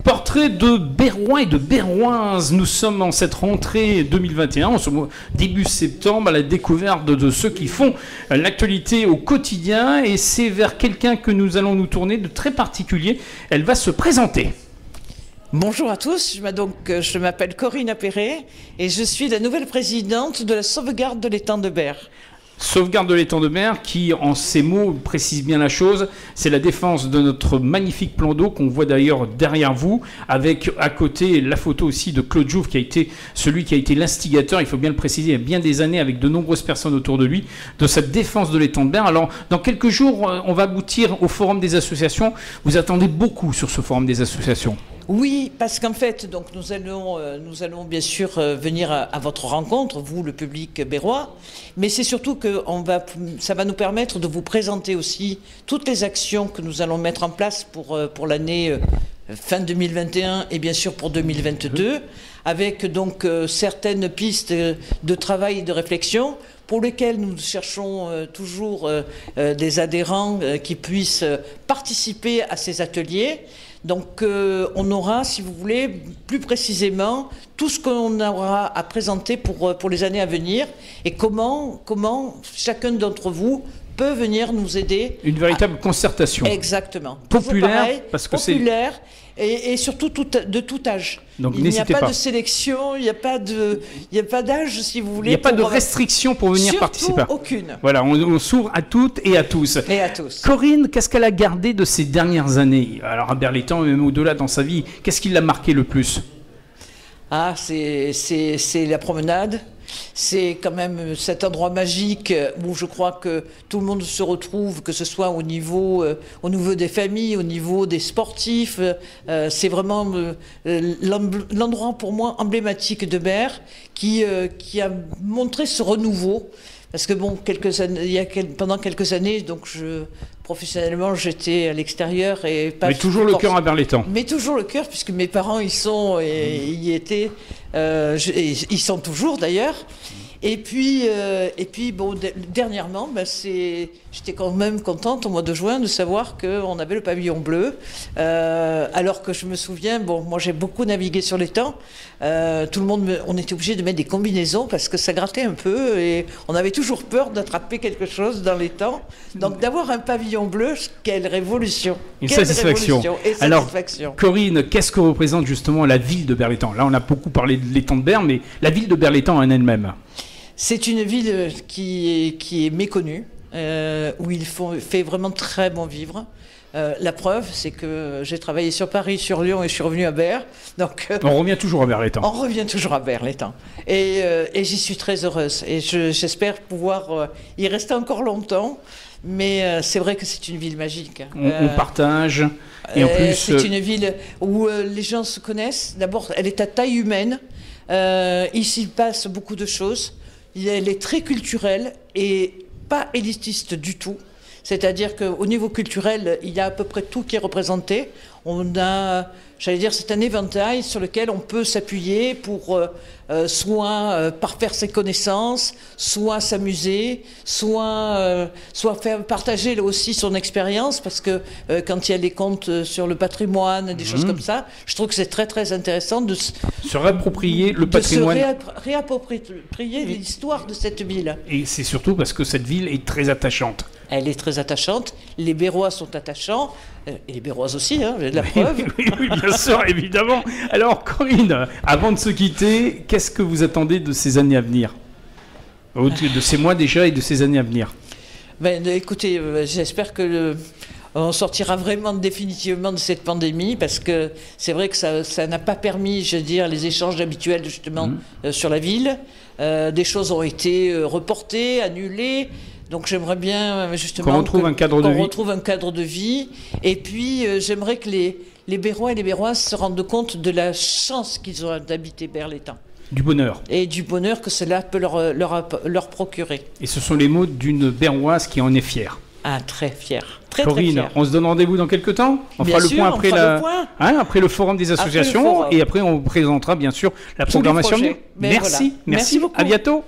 Portrait de Berrois et de Berroises. Nous sommes en cette rentrée 2021, en ce début septembre, à la découverte de ceux qui font l'actualité au quotidien. Et c'est vers quelqu'un que nous allons nous tourner de très particulier. Elle va se présenter. Bonjour à tous, je m'appelle Corinne Appéré et je suis la nouvelle présidente de la sauvegarde de l'étang de Berre. Sauvegarde de l'étang de Berre qui, en ces mots, précise bien la chose. C'est la défense de notre magnifique plan d'eau qu'on voit d'ailleurs derrière vous, avec à côté la photo aussi de Claude Jouve qui a été celui qui a été l'instigateur, il faut bien le préciser, il y a bien des années avec de nombreuses personnes autour de lui, de cette défense de l'étang de Berre. Alors, dans quelques jours, on va aboutir au Forum des associations. Vous attendez beaucoup sur ce Forum des associations? Oui, parce qu'en fait, donc nous allons bien sûr venir à votre rencontre, vous, le public berrois, mais c'est surtout que ça va nous permettre de vous présenter aussi toutes les actions que nous allons mettre en place pour l'année fin 2021 et bien sûr pour 2022, avec donc certaines pistes de travail et de réflexion pour lesquelles nous cherchons toujours des adhérents qui puissent participer à ces ateliers. Donc on aura, si vous voulez, plus précisément tout ce qu'on aura à présenter pour les années à venir et comment chacun d'entre vous peut venir nous aider. Une véritable concertation. Exactement. Populaire, pareil, parce que populaire et surtout de tout âge. Donc il n'y a pas pas de sélection, il n'y a pas d'âge, si vous voulez. Il n'y a pas de restriction pour venir participer. Aucune. Voilà, on s'ouvre à toutes et à tous. Et à tous. Corinne, qu'est-ce qu'elle a gardé de ces dernières années? Alors à Berre-l'Étang, même au-delà dans sa vie, qu'est-ce qui l'a marqué le plus? Ah, c'est la promenade. C'est quand même cet endroit magique où je crois que tout le monde se retrouve, que ce soit au niveau des familles, au niveau des sportifs. C'est vraiment l'endroit pour moi emblématique de Berre qui a montré ce renouveau. Parce que bon, pendant quelques années, donc professionnellement, j'étais à l'extérieur et pas. Mais toujours le cœur à Berre-l'Étang. Mais toujours le cœur, puisque mes parents y sont et y étaient. Ils sont toujours d'ailleurs. Et puis bon, dernièrement, j'étais quand même contente au mois de juin de savoir qu'on avait le pavillon bleu. Alors que je me souviens, bon, moi j'ai beaucoup navigué sur l'étang. Tout le monde, on était obligé de mettre des combinaisons parce que ça grattait un peu et on avait toujours peur d'attraper quelque chose dans l'étang. Donc d'avoir un pavillon bleu, quelle révolution! Une satisfaction. Alors, Corinne, qu'est-ce que représente justement la ville de Berre-l'Étang? Là, on a beaucoup parlé de l'étang de Berre, mais la ville de Berre-l'Étang en elle-même. C'est une ville qui est méconnue, où il fait vraiment très bon vivre. La preuve, c'est que j'ai travaillé sur Paris, sur Lyon et je suis revenu à Berre. Donc, on revient toujours à Berre-l'Étang. On revient toujours à Berre-l'Étang. Et j'y suis très heureuse. Et j'espère pouvoir y rester encore longtemps. Mais c'est vrai que c'est une ville magique. On partage. Et en plus, c'est une ville où les gens se connaissent. D'abord, elle est à taille humaine. Ici, il passe beaucoup de choses. Elle est très culturelle et pas élitiste du tout. C'est-à-dire qu'au niveau culturel, il y a à peu près tout qui est représenté. On a, j'allais dire, c'est un éventail sur lequel on peut s'appuyer pour soit faire ses connaissances, soit s'amuser, soit faire partager là aussi son expérience, parce que quand il y a des contes sur le patrimoine, des choses comme ça, je trouve que c'est très très intéressant de se réapproprier le patrimoine, réapproprier l'histoire de cette ville. Et c'est surtout parce que cette ville est très attachante. Elle est très attachante, les Berrois sont attachants, et les Berroises aussi, hein, j'ai de la preuve. Oui, bien sûr, évidemment. Alors Corinne, avant de se quitter, qu'est-ce que vous attendez de ces années à venir? De ces mois déjà et de ces années à venir? Écoutez, j'espère que on sortira vraiment définitivement de cette pandémie, parce que c'est vrai que ça n'a pas permis, je veux dire, les échanges habituels justement sur la ville. Des choses ont été reportées, annulées. Donc j'aimerais bien justement qu'on retrouve un cadre de vie. Et puis j'aimerais que les Berrois et les Berroises se rendent compte de la chance qu'ils ont d'habiter Berre-l'Étang. Du bonheur. Et du bonheur que cela peut leur procurer. Et ce sont les mots d'une Berroise qui en est fière. Ah, très fière. Corinne, très fière. On se donne rendez-vous dans quelques temps. On fera le point après le forum des associations. Et après, on vous présentera bien sûr la programmation. Merci. Merci beaucoup. À bientôt.